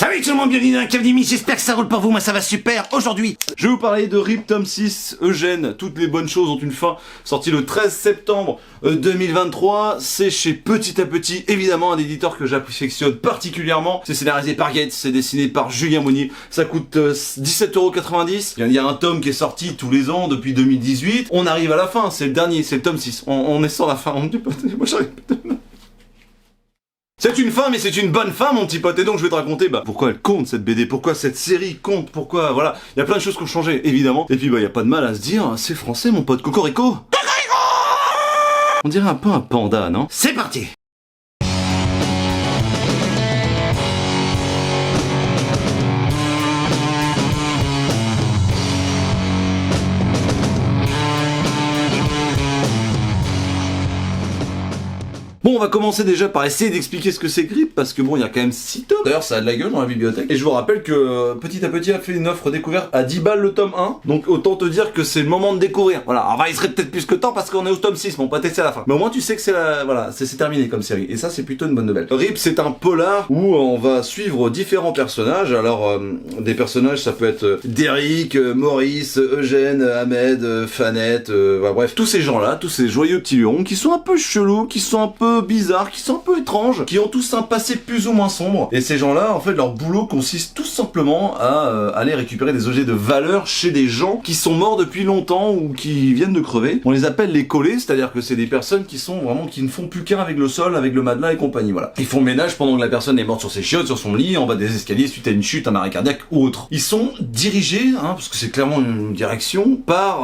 Salut tout le monde, bienvenue dans la cave d'Imi, j'espère que ça roule pour vous, moi ça va super. Aujourd'hui, je vais vous parler de RIP Tome 6, Eugène, toutes les bonnes choses ont une fin, sorti le 13 septembre 2023, c'est chez Petit à Petit, évidemment un éditeur que j'affectionne particulièrement, c'est scénarisé par Gates, c'est dessiné par Julien Monnier, ça coûte 17,90€, il y a un tome qui est sorti tous les ans depuis 2018, on arrive à la fin, c'est le dernier, c'est le tome 6, on est sur la fin, moi j'arrive pas. C'est une fin, mais c'est une bonne fin, mon petit pote. Et donc, je vais te raconter, pourquoi elle compte, cette BD, pourquoi cette série compte, pourquoi, voilà. Il y a plein de choses qui ont changé, évidemment. Et puis, il y a pas de mal à se dire, c'est français, mon pote. Cocorico. On dirait un peu un panda, non? c'est parti. Bon, on va commencer déjà par essayer d'expliquer ce que c'est Grip, parce que bon, il y a quand même 6 tomes. D'ailleurs, ça a de la gueule dans la bibliothèque. Et je vous rappelle que Petit à Petit a fait une offre découverte à 10 balles le tome 1. Donc autant te dire que c'est le moment de découvrir. Voilà, alors il serait peut-être plus que temps parce qu'on est au tome 6, mais on peut tester à la fin. Mais au moins tu sais que c'est voilà, c'est terminé comme série. Et ça, c'est plutôt une bonne nouvelle. Rip, c'est un polar où on va suivre différents personnages. Alors, des personnages, ça peut être Derrick, Maurice, Eugène, Ahmed, Fanette, bref, tous ces gens-là, tous ces joyeux petits lurons qui sont un peu chelous, qui sont un peu bizarres, qui sont un peu étranges, qui ont tous un passé plus ou moins sombre. Et ces gens-là, en fait, leur boulot consiste tout simplement à aller récupérer des objets de valeur chez des gens qui sont morts depuis longtemps ou qui viennent de crever. On les appelle les collés, c'est-à-dire que c'est des personnes qui sont vraiment, qui ne font plus qu'un avec le sol, avec le matelas et compagnie, voilà. Ils font le ménage pendant que la personne est morte sur ses chiottes, sur son lit, en bas des escaliers suite à une chute, un arrêt cardiaque ou autre. Ils sont dirigés, parce que c'est clairement une direction, par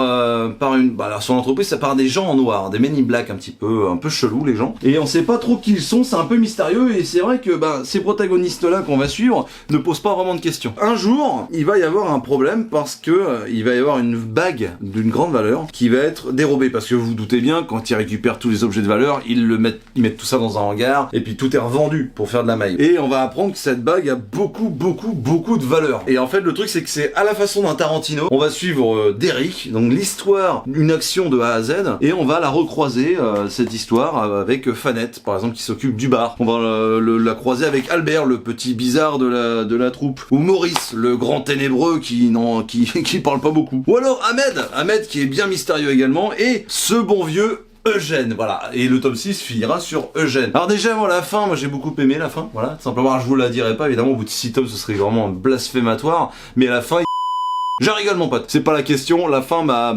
son entreprise, ça part des gens en noir, des men in black un peu chelous les gens. Et on sait pas trop qui ils sont, c'est un peu mystérieux, et c'est vrai que ces protagonistes-là qu'on va suivre ne posent pas vraiment de questions. Un jour, il va y avoir un problème parce que il va y avoir une bague d'une grande valeur qui va être dérobée, parce que vous vous doutez bien, quand ils récupèrent tous les objets de valeur, ils mettent tout ça dans un hangar, et puis tout est revendu pour faire de la maille. Et on va apprendre que cette bague a beaucoup de valeur. Et en fait, le truc, c'est que c'est à la façon d'un Tarantino. On va suivre Derrick, donc l'histoire, une action de A à Z, et on va la recroiser, cette histoire, avec Fanette, par exemple, qui s'occupe du bar. On va la croiser avec Albert, le petit bizarre de la troupe. Ou Maurice, le grand ténébreux qui parle pas beaucoup. Ou alors Ahmed qui est bien mystérieux également, et ce bon vieux Eugène, voilà, et le tome 6 finira sur Eugène. Alors déjà avant la fin, moi j'ai beaucoup aimé la fin, voilà, simplement je vous la dirai pas, évidemment au bout de 6 tomes ce serait vraiment blasphématoire, mais à la fin je rigole mon pote, c'est pas la question, la fin m'a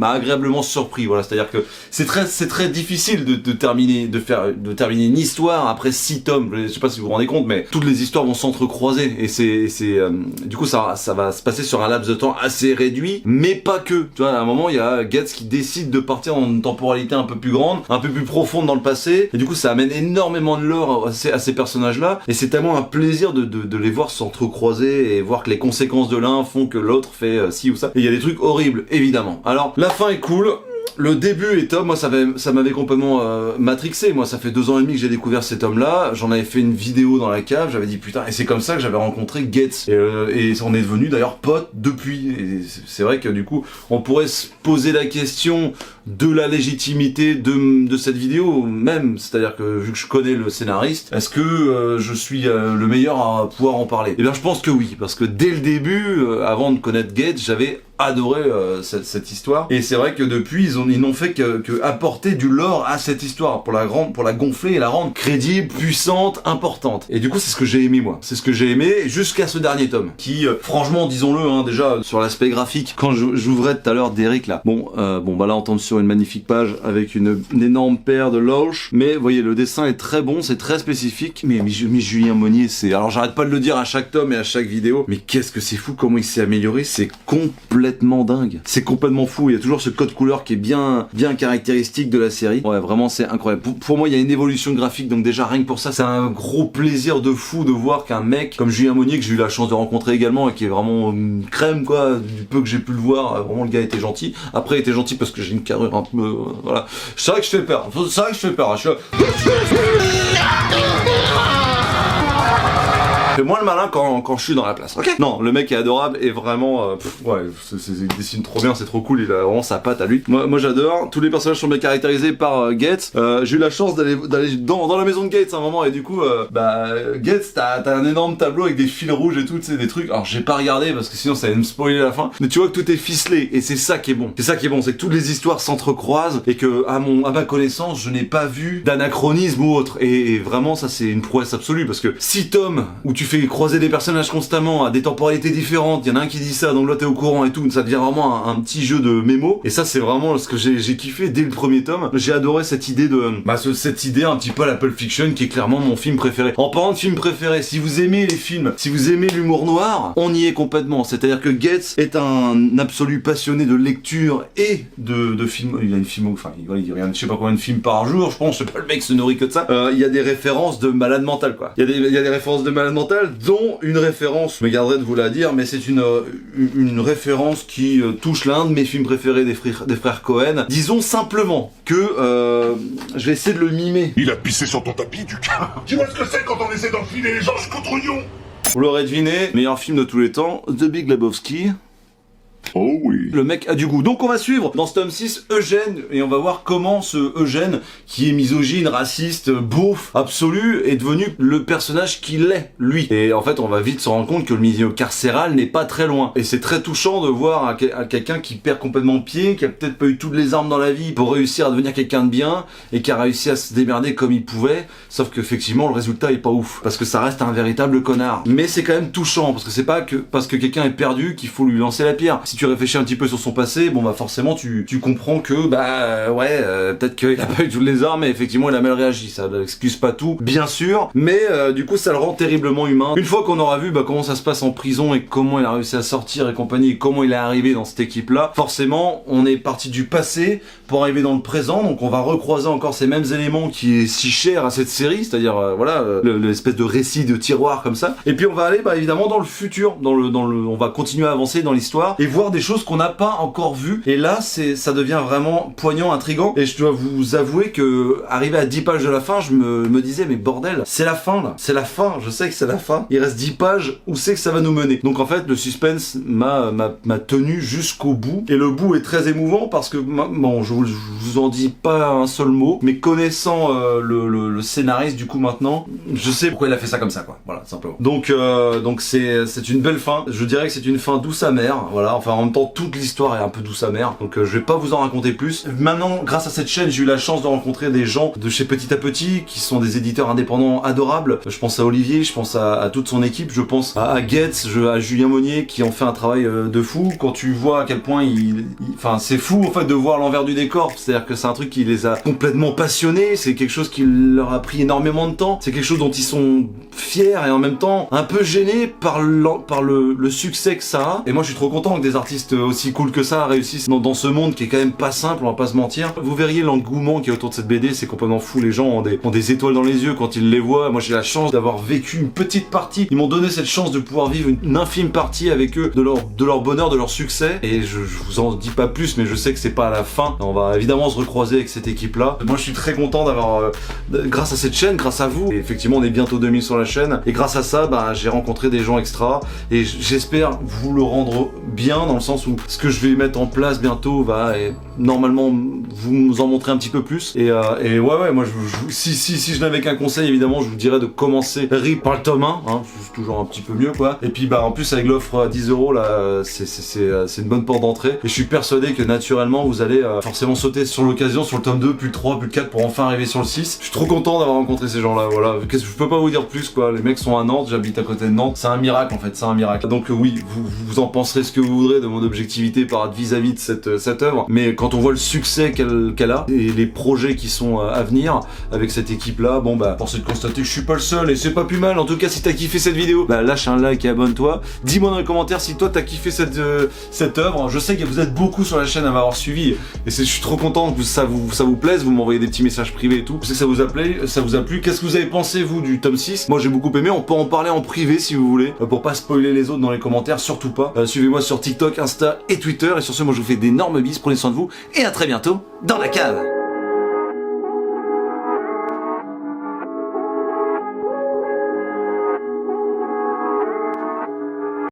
agréablement surpris, voilà, c'est-à-dire que c'est très difficile de terminer une histoire après 6 tomes, je sais pas si vous vous rendez compte, mais toutes les histoires vont s'entrecroiser, et du coup ça va se passer sur un laps de temps assez réduit, mais pas que, tu vois, à un moment il y a Gates qui décide de partir dans une temporalité un peu plus grande, un peu plus profonde dans le passé, et du coup ça amène énormément de lore à ces personnages-là, et c'est tellement un plaisir de les voir s'entrecroiser, et voir que les conséquences de l'un font que l'autre fait ci ou ça. Et il y a des trucs horribles, évidemment. Alors, la fin est cool. Le début est top, moi ça m'avait complètement matrixé, moi ça fait 2 ans et demi que j'ai découvert cet homme-là, j'en avais fait une vidéo dans la cave, j'avais dit putain, et c'est comme ça que j'avais rencontré Gates, et on est devenu d'ailleurs potes depuis, et c'est vrai que du coup, on pourrait se poser la question de la légitimité de cette vidéo même, c'est-à-dire que vu que je connais le scénariste, est-ce que je suis le meilleur à pouvoir en parler? Eh bien je pense que oui, parce que dès le début, avant de connaître Gates, j'avais adoré cette histoire, et c'est vrai que depuis ils n'ont fait que apporter du lore à cette histoire pour la gonfler et la rendre crédible, puissante, importante. Et du coup c'est ce que j'ai aimé moi, c'est ce que j'ai aimé jusqu'à ce dernier tome qui franchement disons-le déjà sur l'aspect graphique, quand j'ouvrais tout à l'heure Derrick là, là on tombe sur une magnifique page avec une énorme paire de loches, mais vous voyez le dessin est très bon, c'est très spécifique, mais Julien Monnier, alors j'arrête pas de le dire à chaque tome et à chaque vidéo, mais qu'est-ce que c'est fou comment il s'est amélioré, c'est complètement dingue, c'est complètement fou, il y a toujours ce code couleur qui est bien caractéristique de la série. Ouais, vraiment c'est incroyable. Pour moi il y a une évolution graphique, donc déjà rien que pour ça c'est un gros plaisir de fou de voir qu'un mec comme Julien Monnier, que j'ai eu la chance de rencontrer également et qui est vraiment une crème quoi, du peu que j'ai pu le voir, vraiment le gars était gentil. Après il était gentil parce que j'ai une carrure un peu voilà. C'est vrai que je fais peur. Fais-moi le malin quand je suis dans la place, ok? Non, le mec est adorable et vraiment, ouais, il dessine trop bien, c'est trop cool, il a vraiment sa patte à lui. Moi j'adore, tous les personnages sont bien caractérisés par Gates. J'ai eu la chance d'aller dans la maison de Gates à un moment et du coup, Gates, t'as un énorme tableau avec des fils rouges et tout, tu sais, des trucs. Alors j'ai pas regardé parce que sinon ça allait me spoiler la fin, mais tu vois que tout est ficelé et c'est ça qui est bon. C'est ça qui est bon, c'est que toutes les histoires s'entrecroisent et que à ma connaissance, je n'ai pas vu d'anachronisme ou autre. Et vraiment, ça c'est une prouesse absolue parce que 6 tomes où tu fais croiser des personnages constamment à des temporalités différentes, il y en a un qui dit ça, donc là t'es au courant et tout, ça devient vraiment un petit jeu de mémo. Et ça c'est vraiment ce que j'ai kiffé dès le premier tome. J'ai adoré cette idée cette idée un petit peu à la Pulp Fiction qui est clairement mon film préféré. En parlant de film préféré, si vous aimez les films, si vous aimez l'humour noir, on y est complètement. C'est-à-dire que Gates est un absolu passionné de lecture et de films. Il a une film, enfin il regarde je sais pas combien de films par jour, je pense, je sais pas, le mec se nourrit que de ça. Il y a des références de malade mental quoi. Il y a des références de malade mental, dont une référence, je me garderai de vous la dire, mais c'est une référence qui touche l'un de mes films préférés des frères Cohen. Disons simplement que je vais essayer de le mimer. Il a pissé sur ton tapis, Ducas. Tu vois ce que c'est quand on essaie d'enfiler les gens jusqu'au trognon? Vous l'aurez deviné, meilleur film de tous les temps, The Big Lebowski. Oh oui. Le mec a du goût. Donc on va suivre dans ce tome 6 Eugène et on va voir comment ce Eugène, qui est misogyne, raciste, beauf, absolu, est devenu le personnage qu'il est, lui. Et en fait on va vite se rendre compte que le milieu carcéral n'est pas très loin. Et c'est très touchant de voir à quelqu'un qui perd complètement pied, qui a peut-être pas eu toutes les armes dans la vie pour réussir à devenir quelqu'un de bien et qui a réussi à se démerder comme il pouvait, sauf qu'effectivement le résultat est pas ouf. Parce que ça reste un véritable connard. Mais c'est quand même touchant parce que c'est pas que parce que quelqu'un est perdu qu'il faut lui lancer la pierre. Si tu réfléchis un petit peu sur son passé, bon bah forcément tu comprends que peut-être qu'il a pas eu toutes les armes et effectivement il a mal réagi, ça n'excuse pas tout bien sûr, mais du coup ça le rend terriblement humain. Une fois qu'on aura vu comment ça se passe en prison et comment il a réussi à sortir et compagnie, et comment il est arrivé dans cette équipe là, forcément on est parti du passé pour arriver dans le présent, donc on va recroiser encore ces mêmes éléments qui est si cher à cette série, c'est-à-dire l'espèce de récit de tiroir comme ça, et puis on va aller évidemment dans le futur, on va continuer à avancer dans l'histoire et voir des choses qu'on n'a pas encore vues, et là ça devient vraiment poignant, intriguant, et je dois vous avouer que arrivé à 10 pages de la fin, je me disais mais bordel, c'est la fin là, c'est la fin, je sais que c'est la fin, il reste 10 pages, où c'est que ça va nous mener? Donc en fait le suspense m'a tenu jusqu'au bout, et le bout est très émouvant parce que bon, je vous en dis pas un seul mot, mais connaissant le scénariste du coup maintenant, je sais pourquoi il a fait ça comme ça quoi, voilà simplement. Donc c'est une belle fin, je dirais que c'est une fin douce amère, voilà, enfin en même temps toute l'histoire est un peu douce amère, donc je vais pas vous en raconter plus. Maintenant grâce à cette chaîne j'ai eu la chance de rencontrer des gens de chez Petit à Petit qui sont des éditeurs indépendants adorables. Je pense à Olivier, je pense à toute son équipe, je pense à Gates, à Julien Monnier qui ont fait un travail de fou. Quand tu vois à quel point enfin c'est fou en fait de voir l'envers du décor, c'est-à-dire que c'est un truc qui les a complètement passionnés, c'est quelque chose qui leur a pris énormément de temps, c'est quelque chose dont ils sont fiers et en même temps un peu gênés par le succès que ça a. Et moi je suis trop content que des artistes aussi cool que ça réussissent dans ce monde qui est quand même pas simple, on va pas se mentir. Vous verriez l'engouement qui est autour de cette BD, c'est complètement fou, les gens ont des étoiles dans les yeux quand ils les voient. Moi j'ai la chance d'avoir vécu une petite partie, ils m'ont donné cette chance de pouvoir vivre une infime partie avec eux de leur bonheur, de leur succès, et je vous en dis pas plus, mais je sais que c'est pas à la fin, on va évidemment se recroiser avec cette équipe là. Moi je suis très content d'avoir grâce à cette chaîne, grâce à vous, et effectivement on est bientôt 2000 sur la chaîne, et grâce à ça j'ai rencontré des gens extra, et j'espère vous le rendre bien dans le sens où ce que je vais mettre en place bientôt va normalement vous en montrer un petit peu plus, et ouais moi si je n'avais qu'un conseil évidemment je vous dirais de commencer RIP par le tome 1, hein, c'est toujours un petit peu mieux quoi, et puis en plus avec l'offre à 10€ là c'est une bonne porte d'entrée, et je suis persuadé que naturellement vous allez forcément sauter sur l'occasion sur le tome 2 puis le 3 puis le 4 pour enfin arriver sur le 6. Je suis trop content d'avoir rencontré ces gens là, voilà, qu'est-ce que je peux pas vous dire plus quoi, les mecs sont à Nantes, j'habite à côté de Nantes, c'est un miracle en fait, c'est un miracle. Donc oui, vous en penserez ce que vous voudrez de mon objectivité vis-à-vis de cette œuvre, mais quand on voit le succès qu'elle a et les projets qui sont à venir avec cette équipe là, force est de constater que je suis pas le seul, et c'est pas plus mal. En tout cas si t'as kiffé cette vidéo, lâche un like et abonne-toi, dis-moi dans les commentaires si toi t'as kiffé cette œuvre. Je sais que vous êtes beaucoup sur la chaîne à m'avoir suivi, et je suis trop content que ça vous plaise, vous m'envoyez des petits messages privés et tout, je sais que ça vous a plu. Qu'est-ce que vous avez pensé vous du tome 6? Moi j'ai beaucoup aimé, on peut en parler en privé si vous voulez, pour pas spoiler les autres dans les commentaires, surtout pas. Suivez-moi sur TikTok, Insta et Twitter, et sur ce moi je vous fais d'énormes bises, prenez soin de vous, et à très bientôt dans la cave.